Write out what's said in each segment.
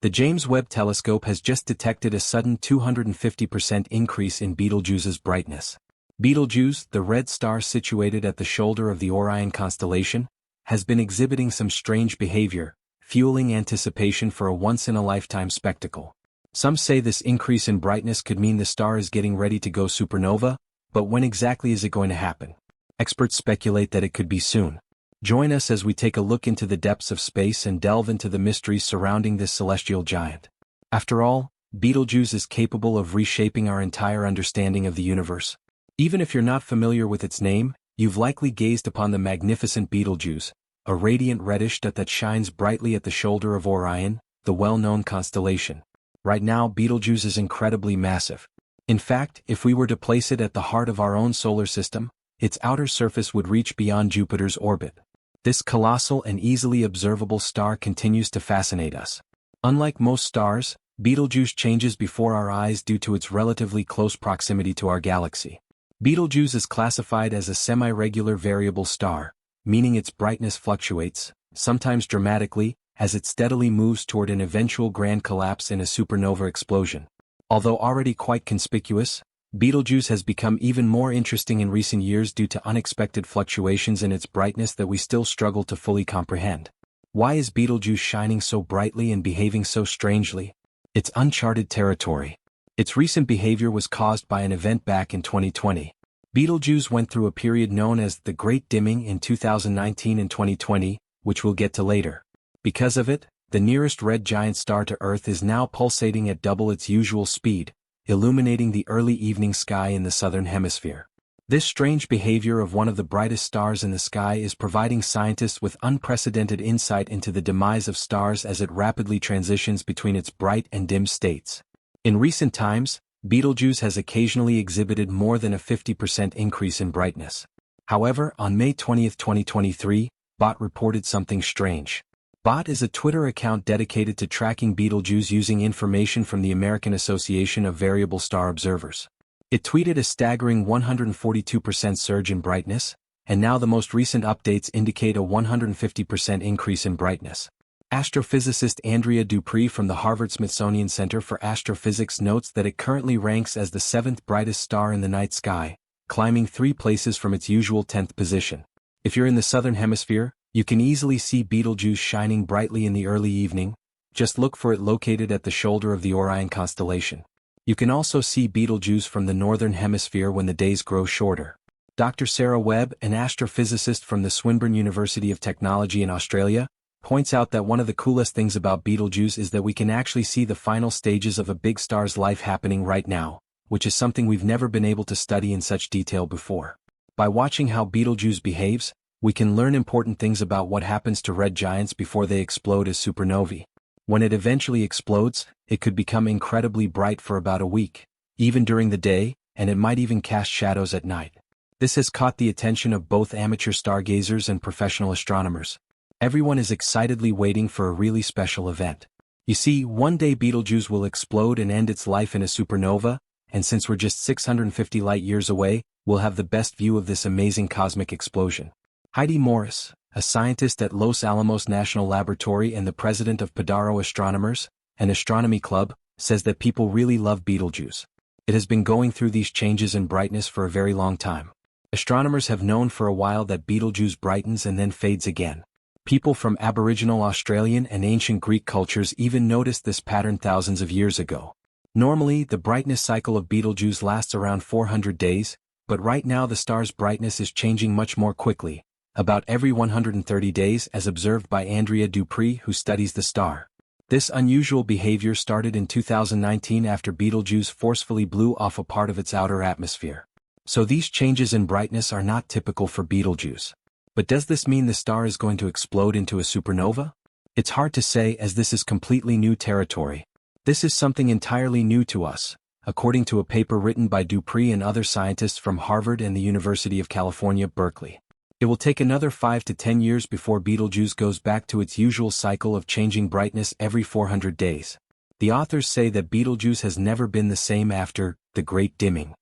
The James Webb Telescope has just detected a sudden 250% increase in Betelgeuse's brightness. Betelgeuse, the red star situated at the shoulder of the Orion constellation, has been exhibiting some strange behavior, fueling anticipation for a once-in-a-lifetime spectacle. Some say this increase in brightness could mean the star is getting ready to go supernova, but when exactly is it going to happen? Experts speculate that it could be soon. Join us as we take a look into the depths of space and delve into the mysteries surrounding this celestial giant. After all, Betelgeuse is capable of reshaping our entire understanding of the universe. Even if you're not familiar with its name, you've likely gazed upon the magnificent Betelgeuse, a radiant reddish dot that shines brightly at the shoulder of Orion, the well-known constellation. Right now, Betelgeuse is incredibly massive. In fact, if we were to place it at the heart of our own solar system, its outer surface would reach beyond Jupiter's orbit. This colossal and easily observable star continues to fascinate us. Unlike most stars, Betelgeuse changes before our eyes due to its relatively close proximity to our galaxy. Betelgeuse is classified as a semi-regular variable star, meaning its brightness fluctuates, sometimes dramatically, as it steadily moves toward an eventual grand collapse in a supernova explosion. Although already quite conspicuous, Betelgeuse has become even more interesting in recent years due to unexpected fluctuations in its brightness that we still struggle to fully comprehend. Why is Betelgeuse shining so brightly and behaving so strangely? It's uncharted territory. Its recent behavior was caused by an event back in 2020. Betelgeuse went through a period known as the Great Dimming in 2019 and 2020, which we'll get to later. Because of it, the nearest red giant star to Earth is now pulsating at double its usual speed, illuminating the early evening sky in the southern hemisphere. This strange behavior of one of the brightest stars in the sky is providing scientists with unprecedented insight into the demise of stars as it rapidly transitions between its bright and dim states. In recent times, Betelgeuse has occasionally exhibited more than a 50% increase in brightness. However, on May 20, 2023, BOT reported something strange. BOT is a Twitter account dedicated to tracking Betelgeuse using information from the American Association of Variable Star Observers. It tweeted a staggering 142% surge in brightness, and now the most recent updates indicate a 150% increase in brightness. Astrophysicist Andrea Dupree from the Harvard-Smithsonian Center for Astrophysics notes that it currently ranks as the 7th brightest star in the night sky, climbing 3 places from its usual 10th position. If you're in the southern hemisphere, you can easily see Betelgeuse shining brightly in the early evening. Just look for it located at the shoulder of the Orion constellation. You can also see Betelgeuse from the northern hemisphere when the days grow shorter. Dr. Sarah Webb, an astrophysicist from the Swinburne University of Technology in Australia, points out that one of the coolest things about Betelgeuse is that we can actually see the final stages of a big star's life happening right now, which is something we've never been able to study in such detail before. By watching how Betelgeuse behaves, we can learn important things about what happens to red giants before they explode as supernovae. When it eventually explodes, it could become incredibly bright for about a week, even during the day, and it might even cast shadows at night. This has caught the attention of both amateur stargazers and professional astronomers. Everyone is excitedly waiting for a really special event. You see, one day Betelgeuse will explode and end its life in a supernova, and since we're just 650 light-years away, we'll have the best view of this amazing cosmic explosion. Heidi Morris, a scientist at Los Alamos National Laboratory and the president of Padaro Astronomers, an astronomy club, says that people really love Betelgeuse. It has been going through these changes in brightness for a very long time. Astronomers have known for a while that Betelgeuse brightens and then fades again. People from Aboriginal Australian and ancient Greek cultures even noticed this pattern thousands of years ago. Normally, the brightness cycle of Betelgeuse lasts around 400 days, but right now the star's brightness is changing much more quickly, about every 130 days as observed by Andrea Dupree, who studies the star. This unusual behavior started in 2019 after Betelgeuse forcefully blew off a part of its outer atmosphere. So these changes in brightness are not typical for Betelgeuse. But does this mean the star is going to explode into a supernova? It's hard to say, as this is completely new territory. This is something entirely new to us, according to a paper written by Dupree and other scientists from Harvard and the University of California, Berkeley. It will take another 5 to 10 years before Betelgeuse goes back to its usual cycle of changing brightness every 400 days. The authors say that Betelgeuse has never been the same after the Great Dimming.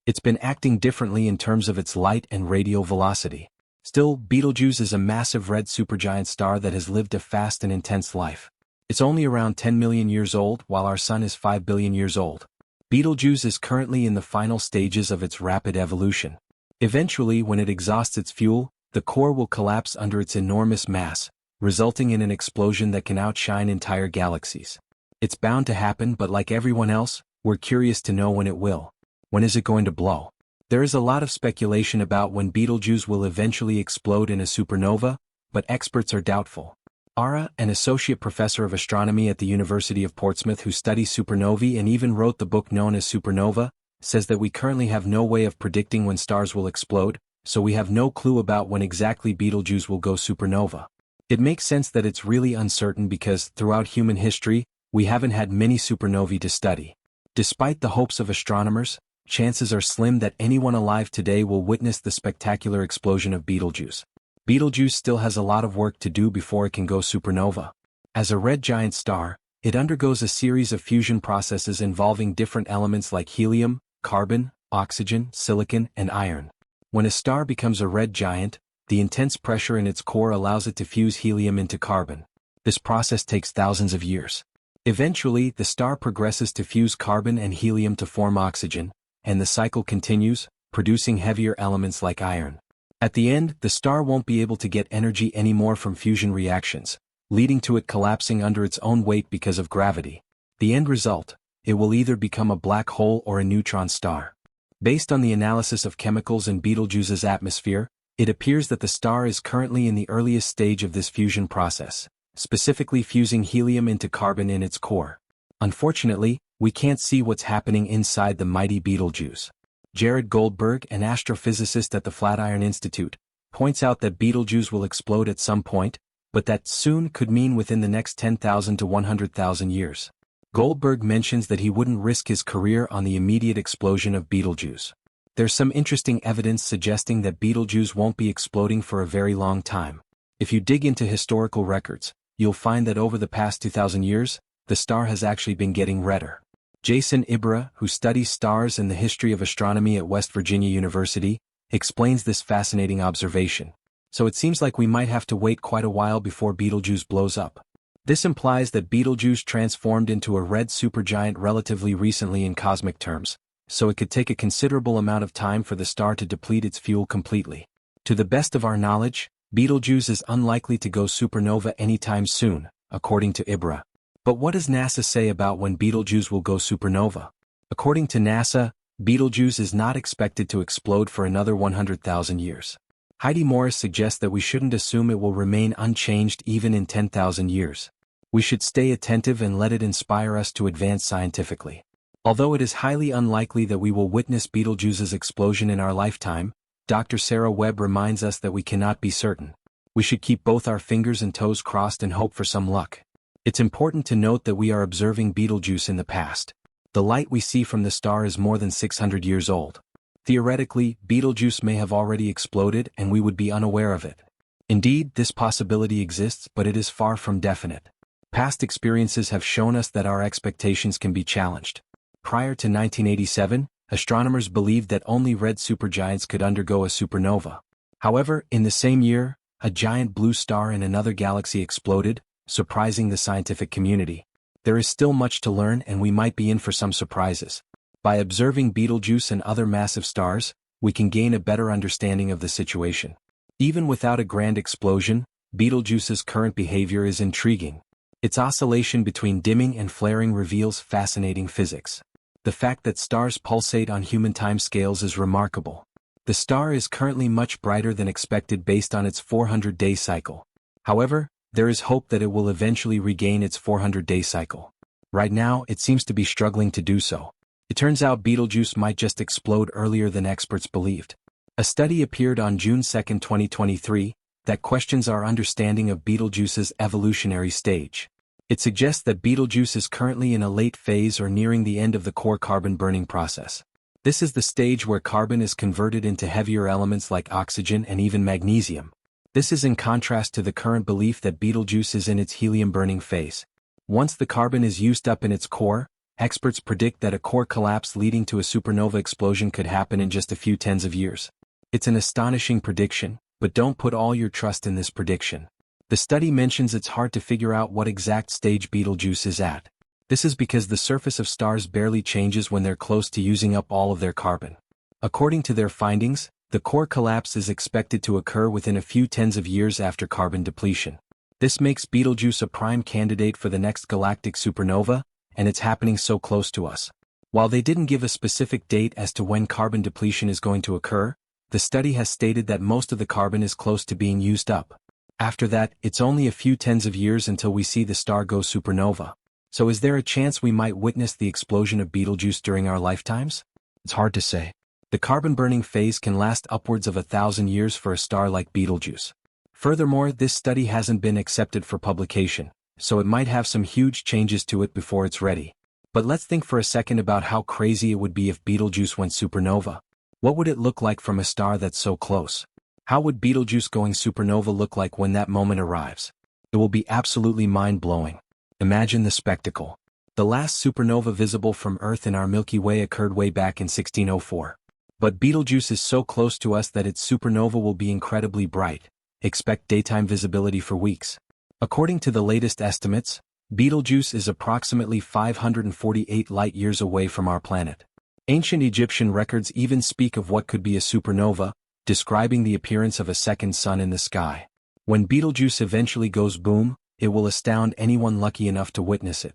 It's been acting differently in terms of its light and radial velocity. Still, Betelgeuse is a massive red supergiant star that has lived a fast and intense life. It's only around 10 million years old, while our Sun is 5 billion years old. Betelgeuse is currently in the final stages of its rapid evolution. Eventually, when it exhausts its fuel, the core will collapse under its enormous mass, resulting in an explosion that can outshine entire galaxies. It's bound to happen, but like everyone else, we're curious to know when it will. When is it going to blow? There is a lot of speculation about when Betelgeuse will eventually explode in a supernova, but experts are doubtful. Ara, an associate professor of astronomy at the University of Portsmouth who studies supernovae and even wrote the book known as Supernova, says that we currently have no way of predicting when stars will explode, so we have no clue about when exactly Betelgeuse will go supernova. It makes sense that it's really uncertain because, throughout human history, we haven't had many supernovae to study. Despite the hopes of astronomers, chances are slim that anyone alive today will witness the spectacular explosion of Betelgeuse. Betelgeuse still has a lot of work to do before it can go supernova. As a red giant star, it undergoes a series of fusion processes involving different elements like helium, carbon, oxygen, silicon, and iron. When a star becomes a red giant, the intense pressure in its core allows it to fuse helium into carbon. This process takes thousands of years. Eventually, the star progresses to fuse carbon and helium to form oxygen, and the cycle continues, producing heavier elements like iron. At the end, the star won't be able to get energy anymore from fusion reactions, leading to it collapsing under its own weight because of gravity. The end result: it will either become a black hole or a neutron star. Based on the analysis of chemicals in Betelgeuse's atmosphere, it appears that the star is currently in the earliest stage of this fusion process, specifically fusing helium into carbon in its core. Unfortunately, we can't see what's happening inside the mighty Betelgeuse. Jared Goldberg, an astrophysicist at the Flatiron Institute, points out that Betelgeuse will explode at some point, but that soon could mean within the next 10,000 to 100,000 years. Goldberg mentions that he wouldn't risk his career on the immediate explosion of Betelgeuse. There's some interesting evidence suggesting that Betelgeuse won't be exploding for a very long time. If you dig into historical records, you'll find that over the past 2,000 years, the star has actually been getting redder. Jason Ibra, who studies stars and the history of astronomy at West Virginia University, explains this fascinating observation. So it seems like we might have to wait quite a while before Betelgeuse blows up. This implies that Betelgeuse transformed into a red supergiant relatively recently in cosmic terms, so it could take a considerable amount of time for the star to deplete its fuel completely. To the best of our knowledge, Betelgeuse is unlikely to go supernova anytime soon, according to Ibra. But what does NASA say about when Betelgeuse will go supernova? According to NASA, Betelgeuse is not expected to explode for another 100,000 years. Heidi Morris suggests that we shouldn't assume it will remain unchanged even in 10,000 years. We should stay attentive and let it inspire us to advance scientifically. Although it is highly unlikely that we will witness Betelgeuse's explosion in our lifetime, Dr. Sarah Webb reminds us that we cannot be certain. We should keep both our fingers and toes crossed and hope for some luck. It's important to note that we are observing Betelgeuse in the past. The light we see from the star is more than 600 years old. Theoretically, Betelgeuse may have already exploded and we would be unaware of it. Indeed, this possibility exists, but it is far from definite. Past experiences have shown us that our expectations can be challenged. Prior to 1987, astronomers believed that only red supergiants could undergo a supernova. However, in the same year, a giant blue star in another galaxy exploded, surprising the scientific community. There is still much to learn and we might be in for some surprises. By observing Betelgeuse and other massive stars, we can gain a better understanding of the situation. Even without a grand explosion, Betelgeuse's current behavior is intriguing. Its oscillation between dimming and flaring reveals fascinating physics. The fact that stars pulsate on human timescales is remarkable. The star is currently much brighter than expected based on its 400-day cycle. However, there is hope that it will eventually regain its 400-day cycle. Right now, it seems to be struggling to do so. It turns out Betelgeuse might just explode earlier than experts believed. A study appeared on June 2, 2023, that questions our understanding of Betelgeuse's evolutionary stage. It suggests that Betelgeuse is currently in a late phase or nearing the end of the core carbon burning process. This is the stage where carbon is converted into heavier elements like oxygen and even magnesium. This is in contrast to the current belief that Betelgeuse is in its helium-burning phase. Once the carbon is used up in its core, experts predict that a core collapse leading to a supernova explosion could happen in just a few tens of years. It's an astonishing prediction, but don't put all your trust in this prediction. The study mentions it's hard to figure out what exact stage Betelgeuse is at. This is because the surface of stars barely changes when they're close to using up all of their carbon. According to their findings, the core collapse is expected to occur within a few tens of years after carbon depletion. This makes Betelgeuse a prime candidate for the next galactic supernova, and it's happening so close to us. While they didn't give a specific date as to when carbon depletion is going to occur, the study has stated that most of the carbon is close to being used up. After that, it's only a few tens of years until we see the star go supernova. So is there a chance we might witness the explosion of Betelgeuse during our lifetimes? It's hard to say. The carbon-burning phase can last upwards of 1,000 years for a star like Betelgeuse. Furthermore, this study hasn't been accepted for publication, so it might have some huge changes to it before it's ready. But let's think for a second about how crazy it would be if Betelgeuse went supernova. What would it look like from a star that's so close? How would Betelgeuse going supernova look like when that moment arrives? It will be absolutely mind-blowing. Imagine the spectacle. The last supernova visible from Earth in our Milky Way occurred way back in 1604. But Betelgeuse is so close to us that its supernova will be incredibly bright. Expect daytime visibility for weeks. According to the latest estimates, Betelgeuse is approximately 548 light-years away from our planet. Ancient Egyptian records even speak of what could be a supernova, describing the appearance of a second sun in the sky. When Betelgeuse eventually goes boom, it will astound anyone lucky enough to witness it.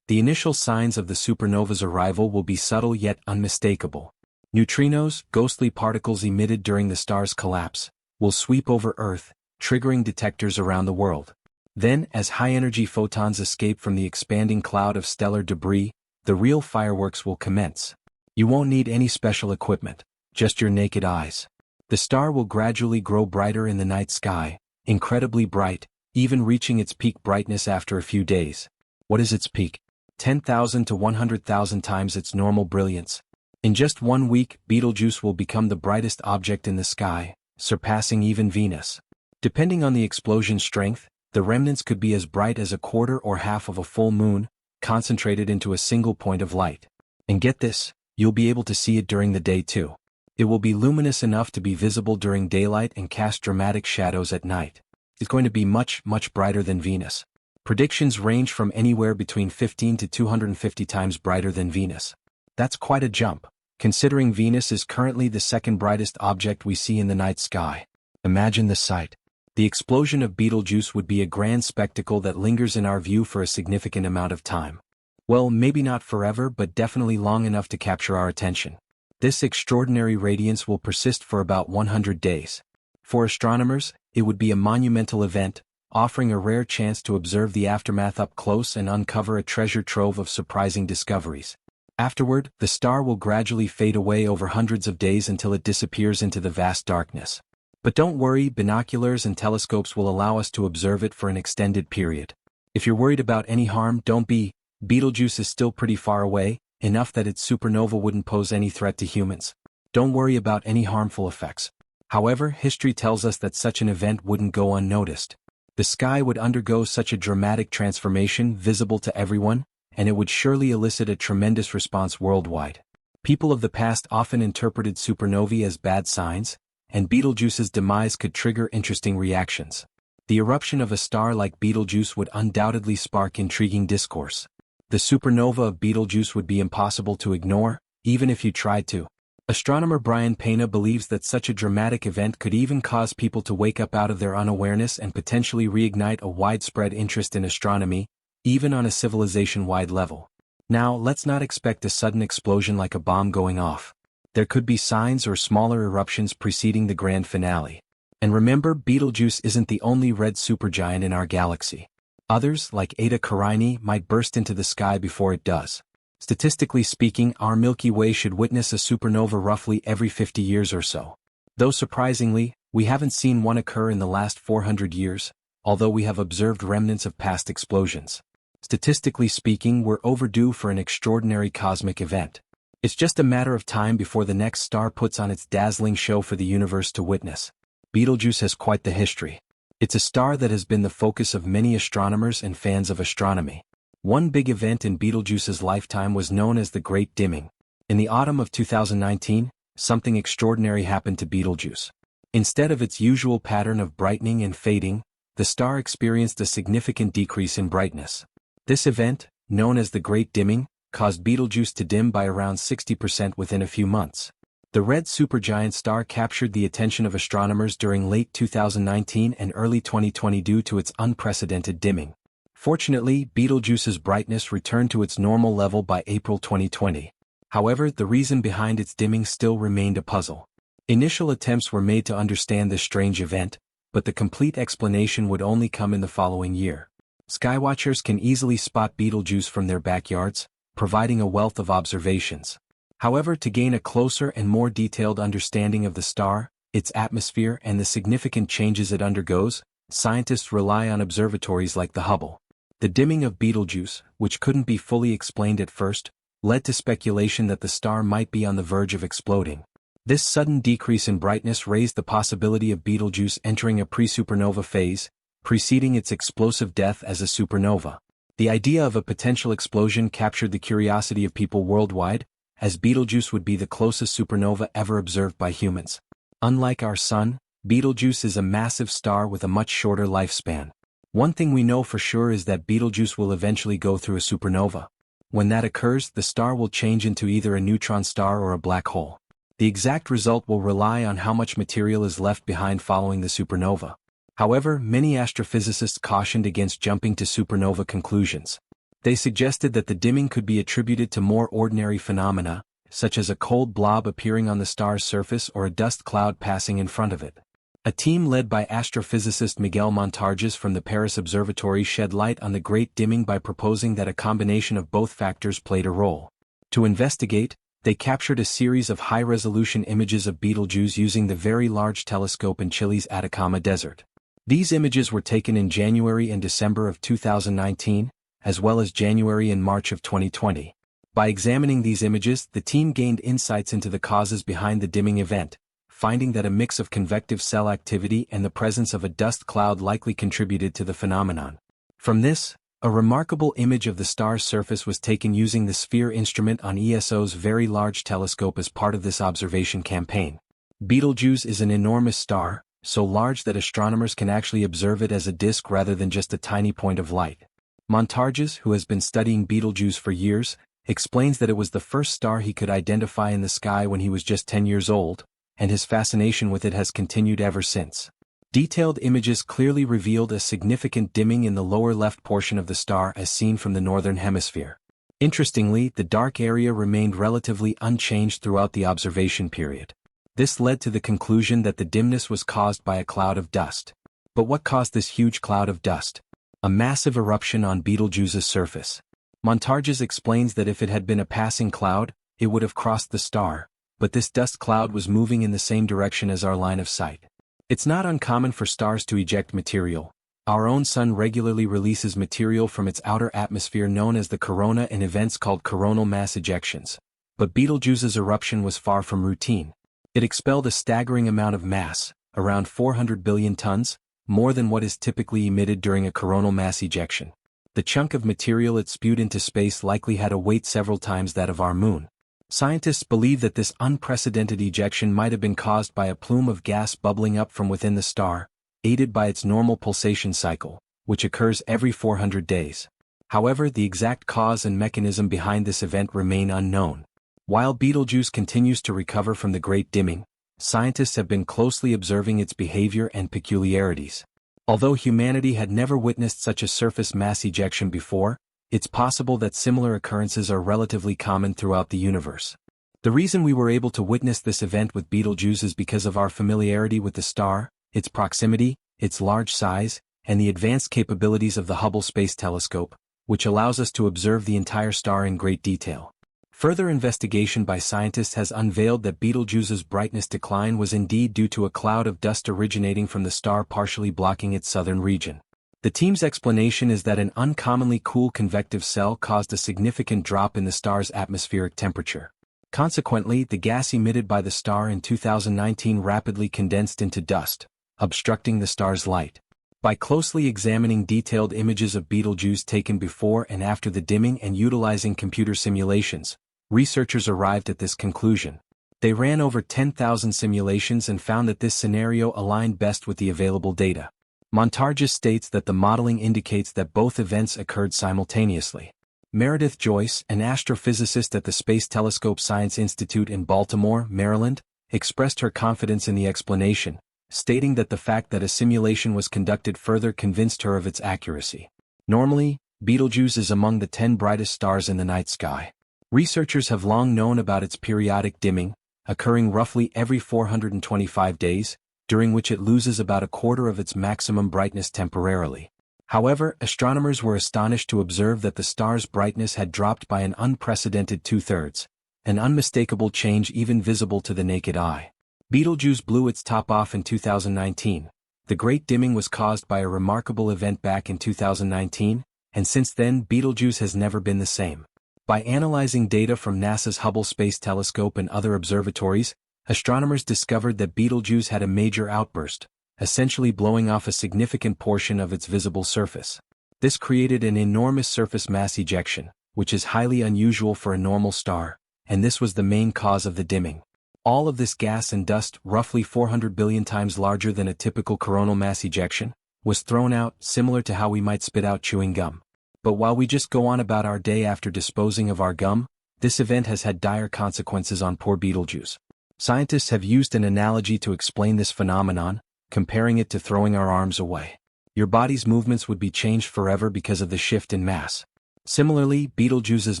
The initial signs of the supernova's arrival will be subtle yet unmistakable. Neutrinos, ghostly particles emitted during the star's collapse, will sweep over Earth, triggering detectors around the world. Then, as high-energy photons escape from the expanding cloud of stellar debris, the real fireworks will commence. You won't need any special equipment, just your naked eyes. The star will gradually grow brighter in the night sky, incredibly bright, even reaching its peak brightness after a few days. What is its peak? 10,000 to 100,000 times its normal brilliance. In just 1 week, Betelgeuse will become the brightest object in the sky, surpassing even Venus. Depending on the explosion strength, the remnants could be as bright as a quarter or half of a full moon, concentrated into a single point of light. And get this, you'll be able to see it during the day too. It will be luminous enough to be visible during daylight and cast dramatic shadows at night. It's going to be much, much brighter than Venus. Predictions range from anywhere between 15 to 250 times brighter than Venus. That's quite a jump, considering Venus is currently the second brightest object we see in the night sky. Imagine the sight. The explosion of Betelgeuse would be a grand spectacle that lingers in our view for a significant amount of time. Well, maybe not forever, but definitely long enough to capture our attention. This extraordinary radiance will persist for about 100 days. For astronomers, it would be a monumental event, offering a rare chance to observe the aftermath up close and uncover a treasure trove of surprising discoveries. Afterward, the star will gradually fade away over hundreds of days until it disappears into the vast darkness. But don't worry, binoculars and telescopes will allow us to observe it for an extended period. If you're worried about any harm, don't be. Betelgeuse is still pretty far away, enough that its supernova wouldn't pose any threat to humans. Don't worry about any harmful effects. However, history tells us that such an event wouldn't go unnoticed. The sky would undergo such a dramatic transformation visible to everyone, and it would surely elicit a tremendous response worldwide. People of the past often interpreted supernovae as bad signs, and Betelgeuse's demise could trigger interesting reactions. The eruption of a star like Betelgeuse would undoubtedly spark intriguing discourse. The supernova of Betelgeuse would be impossible to ignore, even if you tried to. Astronomer Brian Pena believes that such a dramatic event could even cause people to wake up out of their unawareness and potentially reignite a widespread interest in astronomy, even on a civilization-wide level. Now, let's not expect a sudden explosion like a bomb going off. There could be signs or smaller eruptions preceding the grand finale. And remember, Betelgeuse isn't the only red supergiant in our galaxy. Others, like Eta Carinae, might burst into the sky before it does. Statistically speaking, our Milky Way should witness a supernova roughly every 50 years or so. Though surprisingly, we haven't seen one occur in the last 400 years, although we have observed remnants of past explosions. Statistically speaking, we're overdue for an extraordinary cosmic event. It's just a matter of time before the next star puts on its dazzling show for the universe to witness. Betelgeuse has quite the history. It's a star that has been the focus of many astronomers and fans of astronomy. One big event in Betelgeuse's lifetime was known as the Great Dimming. In the autumn of 2019, something extraordinary happened to Betelgeuse. Instead of its usual pattern of brightening and fading, the star experienced a significant decrease in brightness. This event, known as the Great Dimming, caused Betelgeuse to dim by around 60% within a few months. The red supergiant star captured the attention of astronomers during late 2019 and early 2020 due to its unprecedented dimming. Fortunately, Betelgeuse's brightness returned to its normal level by April 2020. However, the reason behind its dimming still remained a puzzle. Initial attempts were made to understand this strange event, but the complete explanation would only come in the following year. Skywatchers can easily spot Betelgeuse from their backyards, providing a wealth of observations. However, to gain a closer and more detailed understanding of the star, its atmosphere and the significant changes it undergoes, scientists rely on observatories like the Hubble. The dimming of Betelgeuse, which couldn't be fully explained at first, led to speculation that the star might be on the verge of exploding. This sudden decrease in brightness raised the possibility of Betelgeuse entering a pre-supernova phase, preceding its explosive death as a supernova. The idea of a potential explosion captured the curiosity of people worldwide, as Betelgeuse would be the closest supernova ever observed by humans. Unlike our Sun, Betelgeuse is a massive star with a much shorter lifespan. One thing we know for sure is that Betelgeuse will eventually go through a supernova. When that occurs, the star will change into either a neutron star or a black hole. The exact result will rely on how much material is left behind following the supernova. However, many astrophysicists cautioned against jumping to supernova conclusions. They suggested that the dimming could be attributed to more ordinary phenomena, such as a cold blob appearing on the star's surface or a dust cloud passing in front of it. A team led by astrophysicist Miguel Montargis from the Paris Observatory shed light on the Great Dimming by proposing that a combination of both factors played a role. To investigate, they captured a series of high-resolution images of Betelgeuse using the Very Large Telescope in Chile's Atacama Desert. These images were taken in January and December of 2019, as well as January and March of 2020. By examining these images, the team gained insights into the causes behind the dimming event, finding that a mix of convective cell activity and the presence of a dust cloud likely contributed to the phenomenon. From this, a remarkable image of the star's surface was taken using the SPHERE instrument on ESO's Very Large Telescope as part of this observation campaign. Betelgeuse is an enormous star, so large that astronomers can actually observe it as a disk rather than just a tiny point of light. Montargis, who has been studying Betelgeuse for years, explains that it was the first star he could identify in the sky when he was just 10 years old, and his fascination with it has continued ever since. Detailed images clearly revealed a significant dimming in the lower left portion of the star as seen from the northern hemisphere. Interestingly, the dark area remained relatively unchanged throughout the observation period. This led to the conclusion that the dimness was caused by a cloud of dust. But what caused this huge cloud of dust? A massive eruption on Betelgeuse's surface. Montargis explains that if it had been a passing cloud, it would have crossed the star, but this dust cloud was moving in the same direction as our line of sight. It's not uncommon for stars to eject material. Our own Sun regularly releases material from its outer atmosphere known as the corona in events called coronal mass ejections. But Betelgeuse's eruption was far from routine. It expelled a staggering amount of mass, around 400 billion tons, more than what is typically emitted during a coronal mass ejection. The chunk of material it spewed into space likely had a weight several times that of our Moon. Scientists believe that this unprecedented ejection might have been caused by a plume of gas bubbling up from within the star, aided by its normal pulsation cycle, which occurs every 400 days. However, the exact cause and mechanism behind this event remain unknown. While Betelgeuse continues to recover from the Great Dimming, scientists have been closely observing its behavior and peculiarities. Although humanity had never witnessed such a surface mass ejection before, it's possible that similar occurrences are relatively common throughout the universe. The reason we were able to witness this event with Betelgeuse is because of our familiarity with the star, its proximity, its large size, and the advanced capabilities of the Hubble Space Telescope, which allows us to observe the entire star in great detail. Further investigation by scientists has unveiled that Betelgeuse's brightness decline was indeed due to a cloud of dust originating from the star partially blocking its southern region. The team's explanation is that an uncommonly cool convective cell caused a significant drop in the star's atmospheric temperature. Consequently, the gas emitted by the star in 2019 rapidly condensed into dust, obstructing the star's light. By closely examining detailed images of Betelgeuse taken before and after the dimming and utilizing computer simulations, researchers arrived at this conclusion. They ran over 10,000 simulations and found that this scenario aligned best with the available data. Montargis states that the modeling indicates that both events occurred simultaneously. Meredith Joyce, an astrophysicist at the Space Telescope Science Institute in Baltimore, Maryland, expressed her confidence in the explanation, stating that the fact that a simulation was conducted further convinced her of its accuracy. Normally, Betelgeuse is among the 10 brightest stars in the night sky. Researchers have long known about its periodic dimming, occurring roughly every 425 days, during which it loses about a quarter of its maximum brightness temporarily. However, astronomers were astonished to observe that the star's brightness had dropped by an unprecedented 2/3, an unmistakable change even visible to the naked eye. Betelgeuse blew its top off in 2019. The great dimming was caused by a remarkable event back in 2019, and since then Betelgeuse has never been the same. By analyzing data from NASA's Hubble Space Telescope and other observatories, astronomers discovered that Betelgeuse had a major outburst, essentially blowing off a significant portion of its visible surface. This created an enormous surface mass ejection, which is highly unusual for a normal star, and this was the main cause of the dimming. All of this gas and dust, roughly 400 billion times larger than a typical coronal mass ejection, was thrown out, similar to how we might spit out chewing gum. But while we just go on about our day after disposing of our gum, this event has had dire consequences on poor Betelgeuse. Scientists have used an analogy to explain this phenomenon, comparing it to throwing our arms away. Your body's movements would be changed forever because of the shift in mass. Similarly, Betelgeuse's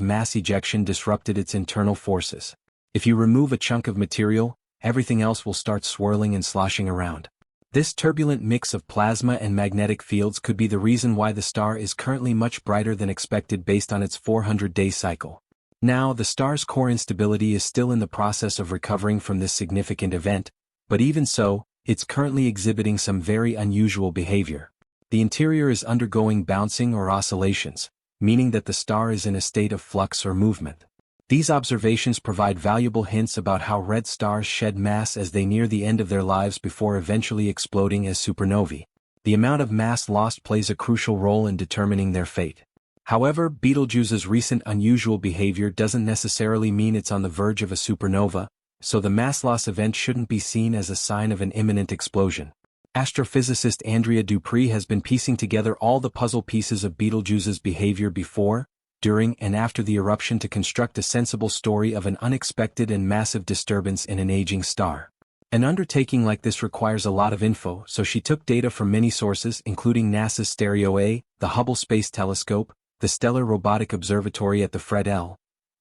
mass ejection disrupted its internal forces. If you remove a chunk of material, everything else will start swirling and sloshing around. This turbulent mix of plasma and magnetic fields could be the reason why the star is currently much brighter than expected based on its 400-day cycle. Now, the star's core instability is still in the process of recovering from this significant event, but even so, it's currently exhibiting some very unusual behavior. The interior is undergoing bouncing or oscillations, meaning that the star is in a state of flux or movement. These observations provide valuable hints about how red stars shed mass as they near the end of their lives before eventually exploding as supernovae. The amount of mass lost plays a crucial role in determining their fate. However, Betelgeuse's recent unusual behavior doesn't necessarily mean it's on the verge of a supernova, so the mass loss event shouldn't be seen as a sign of an imminent explosion. Astrophysicist Andrea Dupree has been piecing together all the puzzle pieces of Betelgeuse's behavior before, during and after the eruption to construct a sensible story of an unexpected and massive disturbance in an aging star. An undertaking like this requires a lot of info, so she took data from many sources including NASA's Stereo A, the Hubble Space Telescope, the Stellar Robotic Observatory at the Fred L.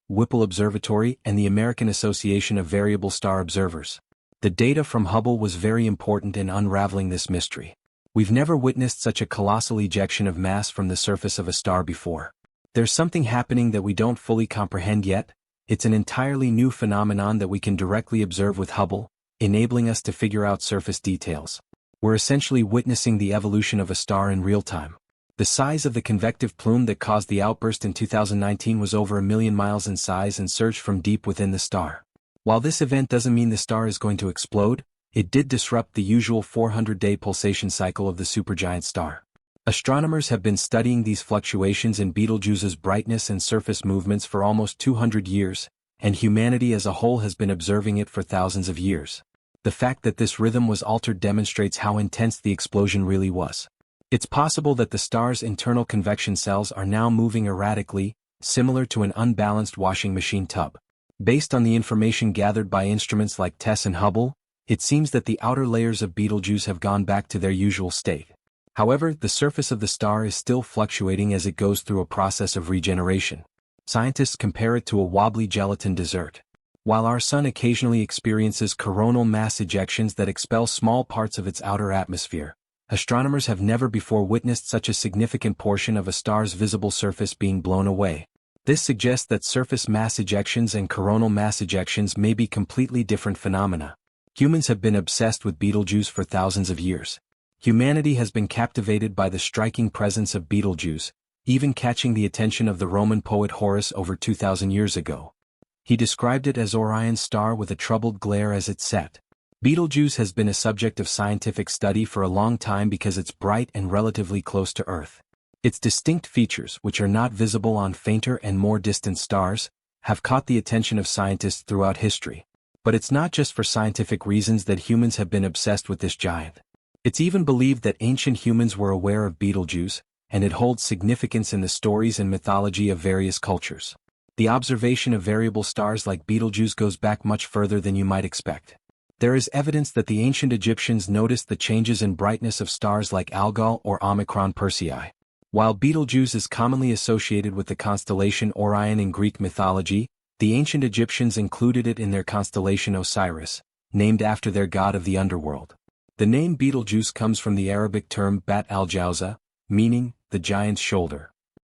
Whipple Observatory, and the American Association of Variable Star Observers. The data from Hubble was very important in unraveling this mystery. We've never witnessed such a colossal ejection of mass from the surface of a star before. There's something happening that we don't fully comprehend yet. It's an entirely new phenomenon that we can directly observe with Hubble, enabling us to figure out surface details. We're essentially witnessing the evolution of a star in real time. The size of the convective plume that caused the outburst in 2019 was over 1 million miles in size and surged from deep within the star. While this event doesn't mean the star is going to explode, it did disrupt the usual 400-day pulsation cycle of the supergiant star. Astronomers have been studying these fluctuations in Betelgeuse's brightness and surface movements for almost 200 years, and humanity as a whole has been observing it for thousands of years. The fact that this rhythm was altered demonstrates how intense the explosion really was. It's possible that the star's internal convection cells are now moving erratically, similar to an unbalanced washing machine tub. Based on the information gathered by instruments like TESS and Hubble, it seems that the outer layers of Betelgeuse have gone back to their usual state. However, the surface of the star is still fluctuating as it goes through a process of regeneration. Scientists compare it to a wobbly gelatin dessert. While our Sun occasionally experiences coronal mass ejections that expel small parts of its outer atmosphere, astronomers have never before witnessed such a significant portion of a star's visible surface being blown away. This suggests that surface mass ejections and coronal mass ejections may be completely different phenomena. Humans have been obsessed with Betelgeuse for thousands of years. Humanity has been captivated by the striking presence of Betelgeuse, even catching the attention of the Roman poet Horace over 2,000 years ago. He described it as Orion's star with a troubled glare as it set. Betelgeuse has been a subject of scientific study for a long time because it's bright and relatively close to Earth. Its distinct features, which are not visible on fainter and more distant stars, have caught the attention of scientists throughout history. But it's not just for scientific reasons that humans have been obsessed with this giant. It's even believed that ancient humans were aware of Betelgeuse, and it holds significance in the stories and mythology of various cultures. The observation of variable stars like Betelgeuse goes back much further than you might expect. There is evidence that the ancient Egyptians noticed the changes in brightness of stars like Algol or Omicron Persei. While Betelgeuse is commonly associated with the constellation Orion in Greek mythology, the ancient Egyptians included it in their constellation Osiris, named after their god of the underworld. The name Betelgeuse comes from the Arabic term Bat al-Jawza, meaning the giant's shoulder.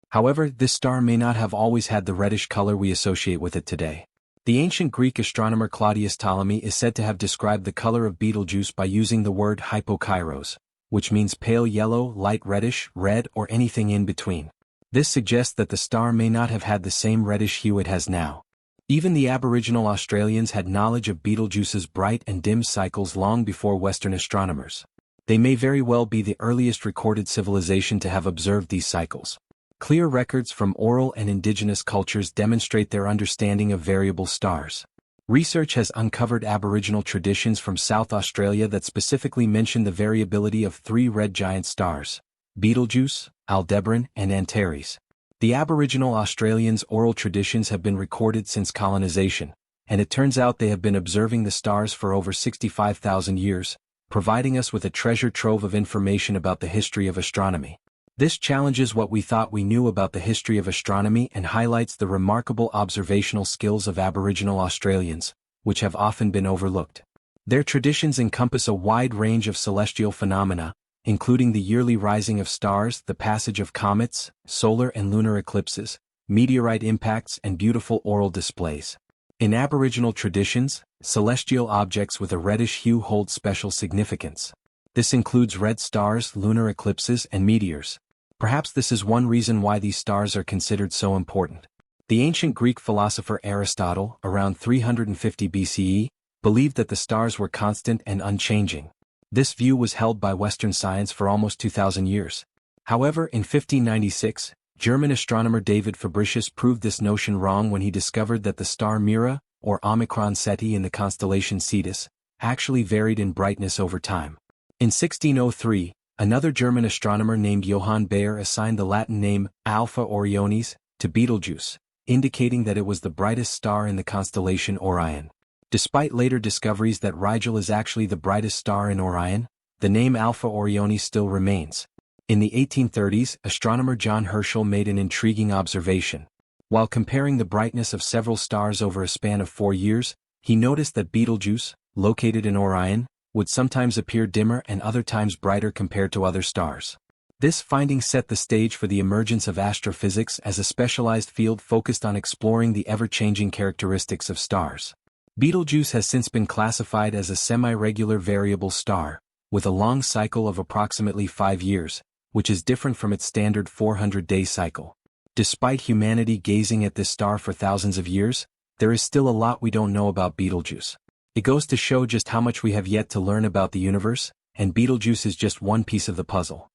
However, this star may not have always had the reddish color we associate with it today. The ancient Greek astronomer Claudius Ptolemy is said to have described the color of Betelgeuse by using the word hypokairos, which means pale yellow, light reddish, red, or anything in between. This suggests that the star may not have had the same reddish hue it has now. Even the Aboriginal Australians had knowledge of Betelgeuse's bright and dim cycles long before Western astronomers. They may very well be the earliest recorded civilization to have observed these cycles. Clear records from oral and indigenous cultures demonstrate their understanding of variable stars. Research has uncovered Aboriginal traditions from South Australia that specifically mention the variability of three red giant stars: Betelgeuse, Aldebaran, and Antares. The Aboriginal Australians' oral traditions have been recorded since colonization, and it turns out they have been observing the stars for over 65,000 years, providing us with a treasure trove of information about the history of astronomy. This challenges what we thought we knew about the history of astronomy and highlights the remarkable observational skills of Aboriginal Australians, which have often been overlooked. Their traditions encompass a wide range of celestial phenomena, including the yearly rising of stars, the passage of comets, solar and lunar eclipses, meteorite impacts, and beautiful oral displays. In Aboriginal traditions, celestial objects with a reddish hue hold special significance. This includes red stars, lunar eclipses, and meteors. Perhaps this is one reason why these stars are considered so important. The ancient Greek philosopher Aristotle, around 350 BCE, believed that the stars were constant and unchanging. This view was held by Western science for almost 2,000 years. However, in 1596, German astronomer David Fabricius proved this notion wrong when he discovered that the star Mira, or Omicron Ceti in the constellation Cetus, actually varied in brightness over time. In 1603, another German astronomer named Johann Bayer assigned the Latin name Alpha Orionis to Betelgeuse, indicating that it was the brightest star in the constellation Orion. Despite later discoveries that Rigel is actually the brightest star in Orion, the name Alpha Orionis still remains. In the 1830s, astronomer John Herschel made an intriguing observation. While comparing the brightness of several stars over a span of 4 years, he noticed that Betelgeuse, located in Orion, would sometimes appear dimmer and other times brighter compared to other stars. This finding set the stage for the emergence of astrophysics as a specialized field focused on exploring the ever-changing characteristics of stars. Betelgeuse has since been classified as a semi-regular variable star, with a long cycle of approximately 5 years, which is different from its standard 400-day cycle. Despite humanity gazing at this star for thousands of years, there is still a lot we don't know about Betelgeuse. It goes to show just how much we have yet to learn about the universe, and Betelgeuse is just one piece of the puzzle.